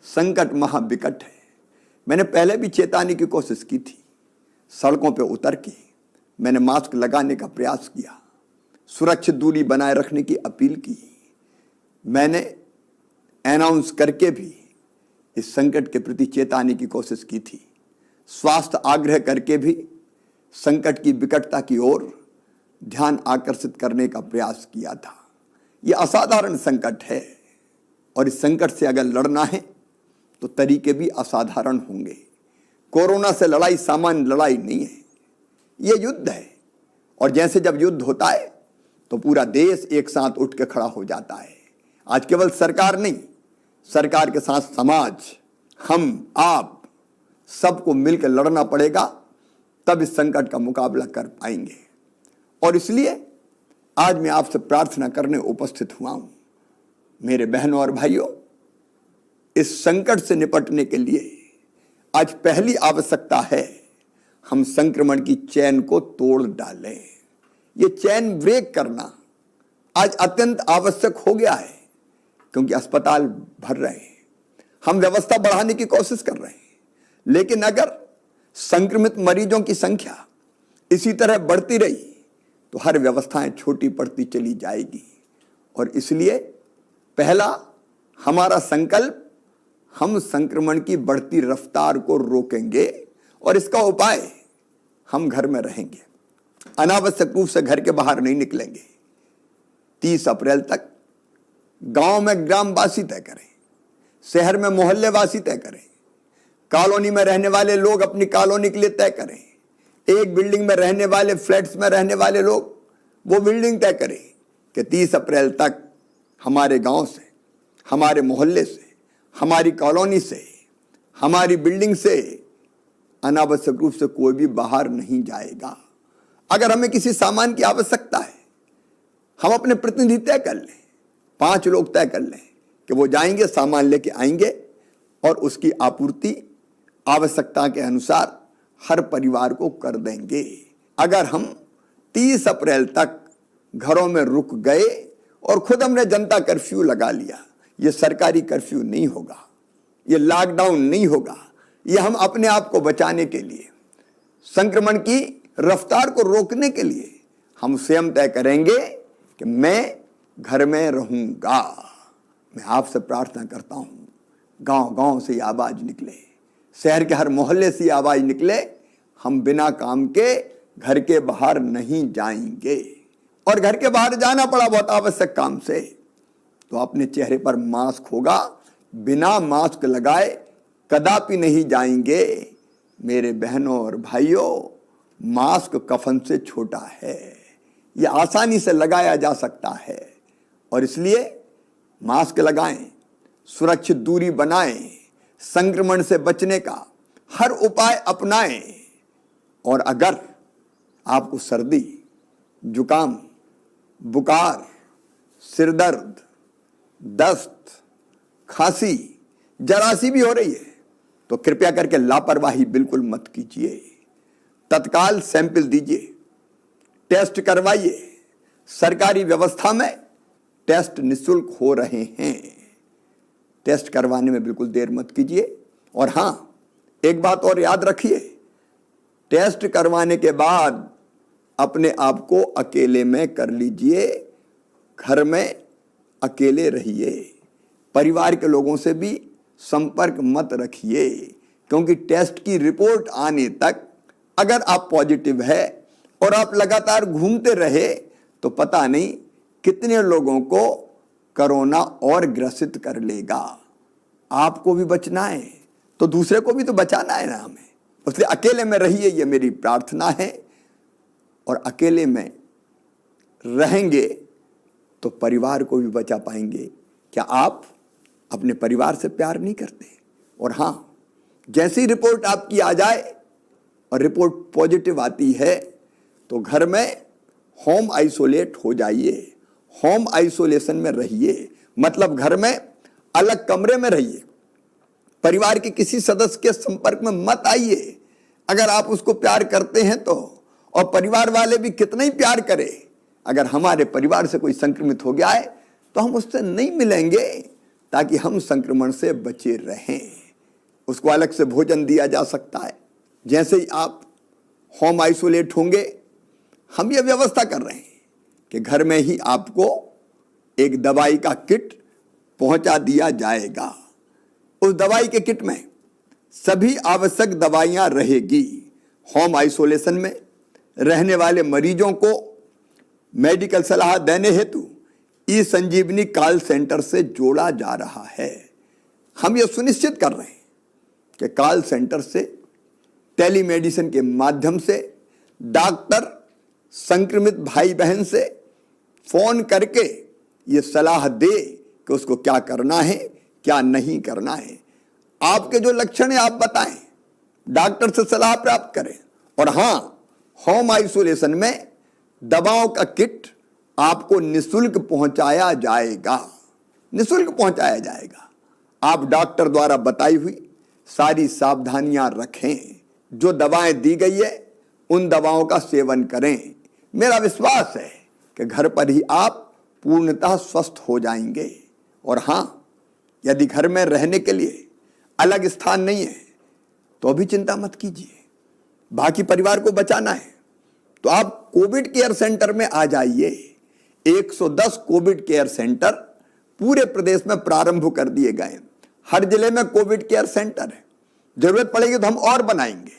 संकट महाविकट है। मैंने पहले भी चेताने की कोशिश की थी। सड़कों पे उतर के मैंने मास्क लगाने का प्रयास किया, सुरक्षित दूरी बनाए रखने की अपील की। मैंने अनाउंस करके भी इस संकट के प्रति चेताने की कोशिश की थी। स्वास्थ्य आग्रह करके भी संकट की विकटता की ओर ध्यान आकर्षित करने का प्रयास किया था। यह असाधारण संकट है और इस संकट से अगर लड़ना है तो तरीके भी असाधारण होंगे। कोरोना से लड़ाई सामान्य लड़ाई नहीं है, यह युद्ध है। और जैसे जब युद्ध होता है तो पूरा देश एक साथ उठ के खड़ा हो जाता है। आज केवल सरकार नहीं, सरकार के साथ समाज, हम, आप सबको मिलकर लड़ना पड़ेगा, तब इस संकट का मुकाबला कर पाएंगे। और इसलिए आज मैं आपसे प्रार्थना करने उपस्थित हुआ हूं। मेरे बहनों और भाइयों, इस संकट से निपटने के लिए आज पहली आवश्यकता है हम संक्रमण की चेन को तोड़ डालें। ये चेन ब्रेक करना आज अत्यंत आवश्यक हो गया है, क्योंकि अस्पताल भर रहे हैं, हम व्यवस्था बढ़ाने की कोशिश कर रहे हैं, लेकिन अगर संक्रमित मरीजों की संख्या इसी तरह बढ़ती रही तो हर व्यवस्थाएं छोटी पड़ती चली जाएगी। और इसलिए पहला हमारा संकल्प, हम संक्रमण की बढ़ती रफ्तार को रोकेंगे और इसका उपाय हम घर में रहेंगे, अनावश्यक रूप से घर के बाहर नहीं निकलेंगे। 30 अप्रैल तक गांव में ग्रामवासी तय करें, शहर में मोहल्लेवासी तय करें, कॉलोनी में रहने वाले लोग अपनी कॉलोनी के लिए तय करें, एक बिल्डिंग में रहने वाले, फ्लैट्स में रहने वाले लोग वो बिल्डिंग तय करें कि 30 अप्रैल तक हमारे गांव से, हमारे मोहल्ले से, हमारी कॉलोनी से, हमारी बिल्डिंग से अनावश्यक रूप से कोई भी बाहर नहीं जाएगा। अगर हमें किसी सामान की आवश्यकता है, हम अपने प्रतिनिधि तय कर लें, 5 लोग तय कर लें कि वो जाएंगे, सामान लेके आएंगे और उसकी आपूर्ति आवश्यकता के अनुसार हर परिवार को कर देंगे। अगर हम 30 अप्रैल तक घरों में रुक गए और खुद हमने जनता कर्फ्यू लगा लिया, ये सरकारी कर्फ्यू नहीं होगा, ये लॉकडाउन नहीं होगा, ये हम अपने आप को बचाने के लिए, संक्रमण की रफ्तार को रोकने के लिए हम स्वयं तय करेंगे कि मैं घर में रहूंगा। मैं आपसे प्रार्थना करता हूं, गांव-गांव से ये आवाज निकले, शहर के हर मोहल्ले से ये आवाज निकले, हम बिना काम के घर के बाहर नहीं जाएंगे। और घर के बाहर जाना पड़ा बहुत आवश्यक काम से, तो अपने चेहरे पर मास्क होगा, बिना मास्क लगाए कदापि नहीं जाएंगे। मेरे बहनों और भाइयों, मास्क कफन से छोटा है, यह आसानी से लगाया जा सकता है और इसलिए मास्क लगाएं, सुरक्षित दूरी बनाएं, संक्रमण से बचने का हर उपाय अपनाएं। और अगर आपको सर्दी, जुकाम, बुखार, सिरदर्द, दस्त, खांसी जरा सी भी हो रही है तो कृपया करके लापरवाही बिल्कुल मत कीजिए। तत्काल सैंपल दीजिए, टेस्ट करवाइए। सरकारी व्यवस्था में टेस्ट निःशुल्क हो रहे हैं, टेस्ट करवाने में बिल्कुल देर मत कीजिए। और हां, एक बात और याद रखिए, टेस्ट करवाने के बाद अपने आप को अकेले में कर लीजिए, घर में अकेले रहिए, परिवार के लोगों से भी संपर्क मत रखिए, क्योंकि टेस्ट की रिपोर्ट आने तक अगर आप पॉजिटिव है और आप लगातार घूमते रहे तो पता नहीं कितने लोगों को कोरोना और ग्रसित कर लेगा। आपको भी बचना है तो दूसरे को भी तो बचाना है ना हमें, इसलिए अकेले में रहिए, ये मेरी प्रार्थना है। और अकेले में रहेंगे तो परिवार को भी बचा पाएंगे। क्या आप अपने परिवार से प्यार नहीं करते? और हां, जैसी रिपोर्ट आपकी आ जाए और रिपोर्ट पॉजिटिव आती है तो घर में होम आइसोलेट हो जाइए, होम आइसोलेशन में रहिए, मतलब घर में अलग कमरे में रहिए, परिवार के किसी सदस्य के संपर्क में मत आइए। अगर आप उसको प्यार करते हैं तो, और परिवार वाले भी कितना ही प्यार करें, अगर हमारे परिवार से कोई संक्रमित हो गया है तो हम उससे नहीं मिलेंगे ताकि हम संक्रमण से बचे रहें। उसको अलग से भोजन दिया जा सकता है। जैसे ही आप होम आइसोलेट होंगे, हम ये व्यवस्था कर रहे हैं कि घर में ही आपको एक दवाई का किट पहुंचा दिया जाएगा। उस दवाई के किट में सभी आवश्यक दवाइयां रहेगी। होम आइसोलेशन में रहने वाले मरीजों को मेडिकल सलाह देने हेतु ई संजीवनी कॉल सेंटर से जोड़ा जा रहा है। हम ये सुनिश्चित कर रहे हैं कि कॉल सेंटर से टेलीमेडिसिन के माध्यम से डॉक्टर संक्रमित भाई बहन से फोन करके ये सलाह दे कि उसको क्या करना है, क्या नहीं करना है। आपके जो लक्षण है आप बताएं, डॉक्टर से सलाह प्राप्त करें। और हां, होम आइसोलेशन में दवाओं का किट आपको निःशुल्क पहुंचाया जाएगा। निःशुल्क पहुंचाया जाएगा। आप डॉक्टर द्वारा बताई हुई सारी सावधानियां रखें। जो दवाएं दी गई है उन दवाओं का सेवन करें। मेरा विश्वास है कि घर पर ही आप पूर्णतः स्वस्थ हो जाएंगे। और हां, यदि घर में रहने के लिए अलग स्थान नहीं है तो अभी चिंता मत कीजिए। बाकी परिवार को बचाना है तो आप कोविड केयर सेंटर में आ जाइए। 110 कोविड केयर सेंटर पूरे प्रदेश में प्रारंभ कर दिए गए। हर जिले में कोविड केयर सेंटर है। जरूरत पड़ेगी तो हम और बनाएंगे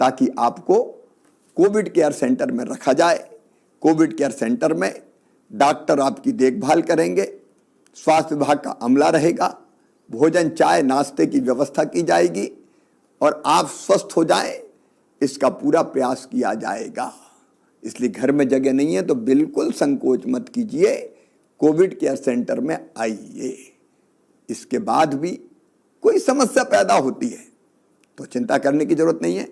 ताकि आपको कोविड केयर सेंटर में रखा जाए। कोविड केयर सेंटर में डॉक्टर आपकी देखभाल करेंगे, स्वास्थ्य विभाग का अमला रहेगा, भोजन चाय नाश्ते की व्यवस्था की जाएगी और आप स्वस्थ हो जाएं, इसका पूरा प्रयास किया जाएगा। इसलिए घर में जगह नहीं है तो बिल्कुल संकोच मत कीजिए, कोविड केयर सेंटर में आइए। इसके बाद भी कोई समस्या पैदा होती है तो चिंता करने की जरूरत नहीं है,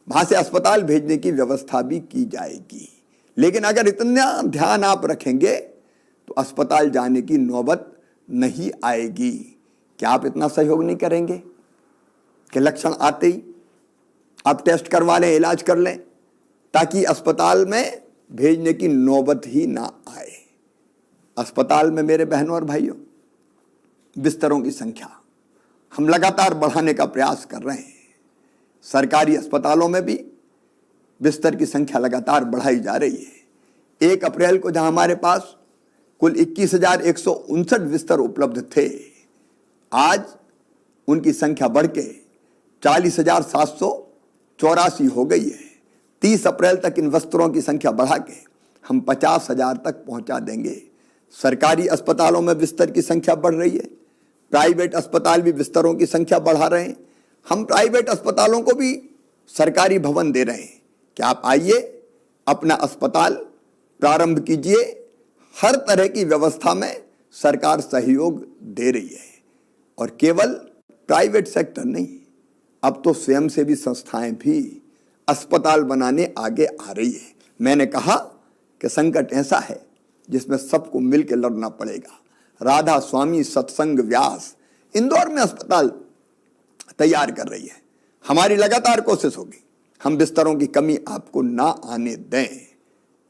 वहां से अस्पताल भेजने की व्यवस्था भी की जाएगी। लेकिन अगर इतना ध्यान आप रखेंगे तो अस्पताल जाने की नौबत नहीं आएगी। क्या आप इतना सहयोग नहीं करेंगे कि लक्षण आते ही आप टेस्ट करवा लें, इलाज कर लें, ताकि अस्पताल में भेजने की नौबत ही ना आए। अस्पताल में मेरे बहनों और भाइयों, बिस्तरों की संख्या हम लगातार बढ़ाने का प्रयास कर रहे हैं। सरकारी अस्पतालों में भी बिस्तर की संख्या लगातार बढ़ाई जा रही है। 1 अप्रैल को जहां हमारे पास कुल 21,159 बिस्तर उपलब्ध थे, आज उनकी संख्या बढ़ के 40,784 हो गई है। 30 अप्रैल तक इन बिस्तरों की संख्या बढ़ा के हम 50,000 तक पहुंचा देंगे। सरकारी अस्पतालों में बिस्तर की संख्या बढ़ रही है, प्राइवेट अस्पताल भी बिस्तरों की संख्या बढ़ा रहे हैं। हम प्राइवेट अस्पतालों को भी सरकारी भवन दे रहे हैं कि आप आइए, अपना अस्पताल प्रारंभ कीजिए। हर तरह की व्यवस्था में सरकार सहयोग दे रही है। और केवल प्राइवेट सेक्टर नहीं, अब तो स्वयंसेवी संस्थाएं भी अस्पताल बनाने आगे आ रही है। मैंने कहा कि संकट ऐसा है जिसमें सबको मिलकर लड़ना पड़ेगा। राधा स्वामी सत्संग व्यास इंदौर में अस्पताल तैयार कर रही है। हमारी लगातार कोशिश होगी हम बिस्तरों की कमी आपको ना आने दें,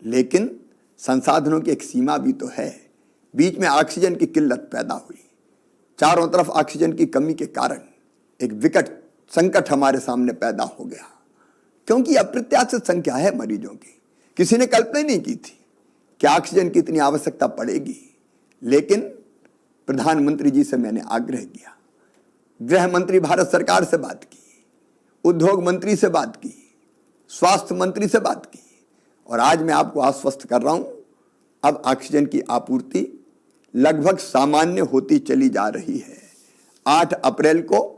लेकिन संसाधनों की एक सीमा भी तो है। बीच में ऑक्सीजन की किल्लत पैदा हुई, चारों तरफ ऑक्सीजन की कमी के कारण एक विकट संकट हमारे सामने पैदा हो गया, क्योंकि अप्रत्याशित संख्या है मरीजों की। किसी ने कल्पना ही नहीं की थी कि ऑक्सीजन की इतनी आवश्यकता पड़ेगी। लेकिन प्रधानमंत्री जी से मैंने आग्रह किया, गृह मंत्री भारत सरकार से बात की, उद्योग मंत्री से बात की, स्वास्थ्य मंत्री से बात की, और आज मैं आपको आश्वस्त कर रहा हूं, अब ऑक्सीजन की आपूर्ति लगभग सामान्य होती चली जा रही है। 8 अप्रैल को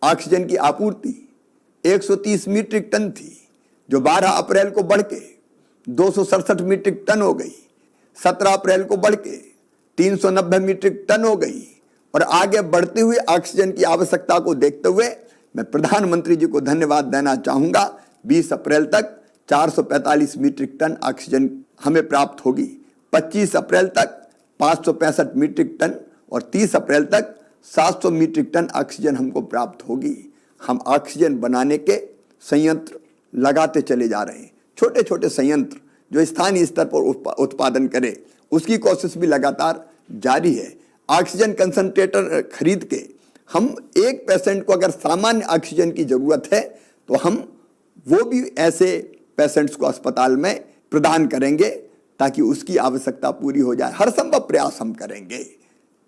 ऑक्सीजन की आपूर्ति 130 मीट्रिक टन थी, जो 12 अप्रैल को बढ़ के 267 मीट्रिक टन हो गई। 17 अप्रैल को बढ़ के 390 मीट्रिक टन हो गई। और आगे बढ़ती हुई ऑक्सीजन की आवश्यकता को देखते हुए मैं प्रधानमंत्री जी को धन्यवाद देना चाहूंगा। 20 अप्रैल तक 445 मीट्रिक टन ऑक्सीजन हमें प्राप्त होगी, 25 अप्रैल तक 565 मीट्रिक टन और 30 अप्रैल तक 700 मीट्रिक टन ऑक्सीजन हमको प्राप्त होगी। हम ऑक्सीजन बनाने के संयंत्र लगाते चले जा रहे हैं। छोटे छोटे संयंत्र जो स्थानीय स्तर पर उत्पादन करें, उसकी कोशिश भी लगातार जारी है। ऑक्सीजन कंसंट्रेटर खरीद के हम एक पेशेंट को अगर सामान्य ऑक्सीजन की जरूरत है तो हम वो भी ऐसे पेशेंट्स को अस्पताल में प्रदान करेंगे ताकि उसकी आवश्यकता पूरी हो जाए। हर संभव प्रयास हम करेंगे।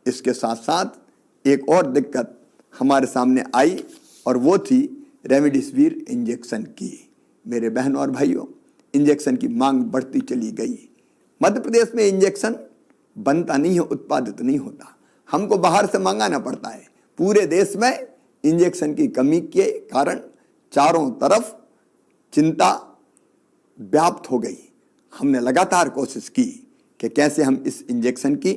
इसके साथ साथ एक और दिक्कत हमारे सामने आई और वो थी रेमडेसिविर इंजेक्शन की। मेरे बहन और भाइयों, इंजेक्शन की मांग बढ़ती चली गई। मध्य प्रदेश में इंजेक्शन बनता नहीं है, उत्पादित नहीं होता, हमको बाहर से मंगाना पड़ता है। पूरे देश में इंजेक्शन की कमी के कारण चारों तरफ चिंता व्याप्त हो गई। हमने लगातार कोशिश की कि कैसे हम इस इंजेक्शन की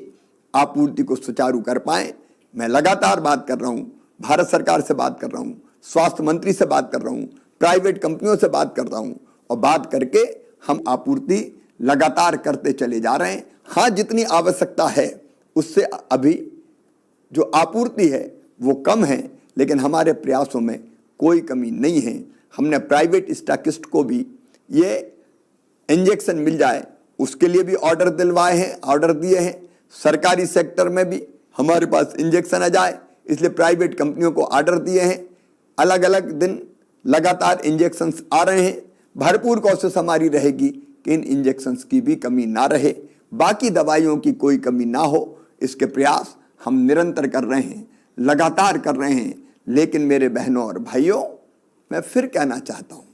आपूर्ति को सुचारू कर पाएं। मैं लगातार बात कर रहा हूं, भारत सरकार से बात कर रहा हूं, स्वास्थ्य मंत्री से बात कर रहा हूं, प्राइवेट कंपनियों से बात कर रहा हूं और बात करके हम आपूर्ति लगातार करते चले जा रहे हैं। हाँ, जितनी आवश्यकता है उससे अभी जो आपूर्ति है वो कम है, लेकिन हमारे प्रयासों में कोई कमी नहीं है। हमने प्राइवेट स्टॉकिस्ट को भी ये इंजेक्शन मिल जाए उसके लिए भी ऑर्डर दिलवाए हैं, ऑर्डर दिए हैं। सरकारी सेक्टर में भी हमारे पास इंजेक्शन आ जाए इसलिए प्राइवेट कंपनियों को ऑर्डर दिए हैं। अलग अलग दिन लगातार इंजेक्शन्स आ रहे हैं। भरपूर कोशिश हमारी रहेगी कि इन इंजेक्शन्स की भी कमी ना रहे, बाकी दवाइयों की कोई कमी ना हो। इसके प्रयास हम निरंतर कर रहे हैं, लगातार कर रहे हैं। लेकिन मेरे बहनों और भाइयों, मैं फिर कहना चाहता हूँ,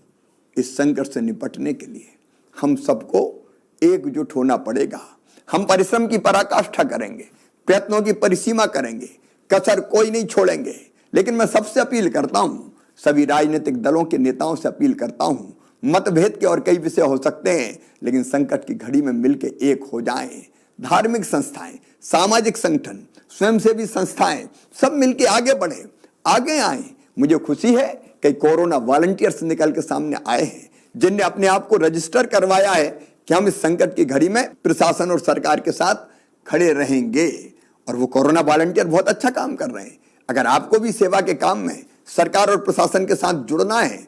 इस संकट से निपटने के लिए हम सबको एकजुट होना पड़ेगा। हम परिश्रम की पराकाष्ठा करेंगे, प्रयत्नों की परिसीमा करेंगे, कसर कोई नहीं छोड़ेंगे। लेकिन मैं सबसे अपील करता हूँ, सभी राजनीतिक दलों के नेताओं से अपील करता हूँ, मतभेद के और कई विषय हो सकते हैं लेकिन संकट की घड़ी में मिलकर एक हो जाएं। धार्मिक संस्थाएं, सामाजिक संगठन, स्वयंसेवी संस्थाएं सब मिलकर आगे बढ़े, आगे आए। मुझे खुशी है कि कोरोना वॉलंटियर्स निकल के सामने आए हैं जिनने अपने आप को रजिस्टर करवाया है कि हम इस संकट की घड़ी में प्रशासन और सरकार के साथ खड़े रहेंगे। और वो कोरोना वॉलंटियर बहुत अच्छा काम कर रहे हैं। अगर आपको भी सेवा के काम में सरकार और प्रशासन के साथ जुड़ना है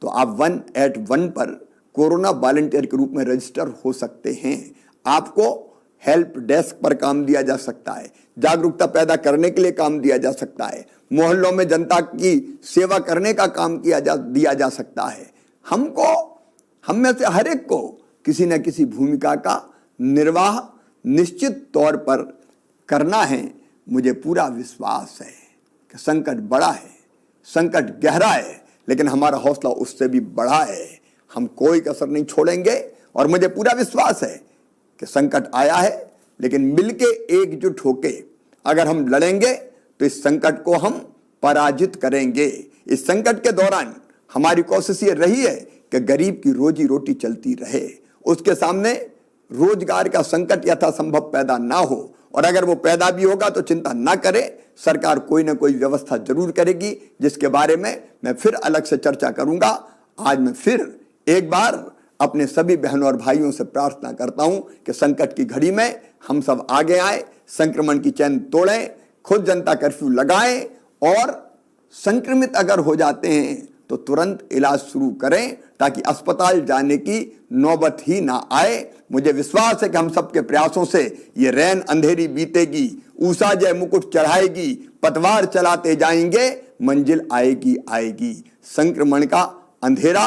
तो आप 181 पर कोरोना वॉलंटियर के रूप में रजिस्टर हो सकते हैं। आपको हेल्प डेस्क पर काम दिया जा सकता है, जागरूकता पैदा करने के लिए काम दिया जा सकता है, मोहल्लों में जनता की सेवा करने का काम दिया जा सकता है। हम में से हर एक को किसी न किसी भूमिका का निर्वाह निश्चित तौर पर करना है। मुझे पूरा विश्वास है कि संकट बड़ा है, संकट गहरा है, लेकिन हमारा हौसला उससे भी बड़ा है। हम कोई कसर नहीं छोड़ेंगे और मुझे पूरा विश्वास है कि संकट आया है लेकिन मिलके एकजुट होके अगर हम लड़ेंगे तो इस संकट को हम पराजित करेंगे। इस संकट के दौरान हमारी कोशिश ये रही है कि गरीब की रोजी रोटी चलती रहे, उसके सामने रोजगार का संकट यथासंभव पैदा ना हो, और अगर वो पैदा भी होगा तो चिंता ना करे, सरकार कोई ना कोई व्यवस्था जरूर करेगी जिसके बारे में मैं फिर अलग से चर्चा करूंगा। आज मैं फिर एक बार अपने सभी बहनों और भाइयों से प्रार्थना करता हूं कि संकट की घड़ी में हम सब आगे आए, संक्रमण की चैन तोड़ें, खुद जनता कर्फ्यू लगाएं और संक्रमित अगर हो जाते हैं तो तुरंत इलाज शुरू करें ताकि अस्पताल जाने की नौबत ही ना आए। मुझे विश्वास है कि हम सबके प्रयासों से ये रैन अंधेरी बीतेगी, ऊषा जय मुकुट चढ़ाएगी, पतवार चलाते जाएंगे, मंजिल आएगी आएगी। संक्रमण का अंधेरा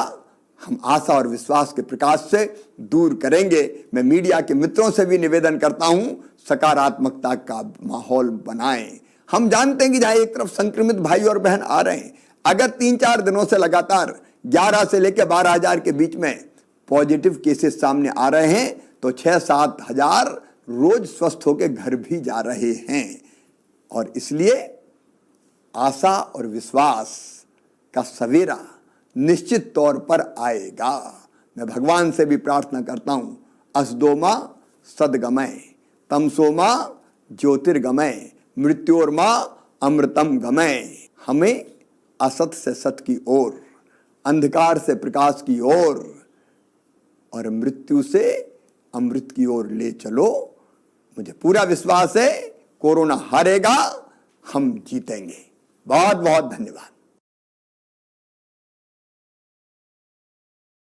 हम आशा और विश्वास के प्रकाश से दूर करेंगे। मैं मीडिया के मित्रों से भी निवेदन करता हूं, सकारात्मकता का माहौल बनाएं। हम जानते हैं कि जहां एक तरफ संक्रमित भाई और बहन आ रहे हैं, अगर 3-4 दिनों से लगातार 11 से लेकर 12,000 के बीच में पॉजिटिव केसेस सामने आ रहे हैं तो 6-7 हजार रोज स्वस्थ होकर घर भी जा रहे हैं। और इसलिए आशा और विश्वास का सवेरा निश्चित तौर पर आएगा। मैं भगवान से भी प्रार्थना करता हूं, असदोमा सदगमय, तमसोमा ज्योतिर्गमय, मृत्योर्मा अमृतम गमय। हमें असत से सत की ओर, अंधकार से प्रकाश की ओर और मृत्यु से अमृत की ओर ले चलो। मुझे पूरा विश्वास है कोरोना हारेगा, हम जीतेंगे। बहुत बहुत धन्यवाद।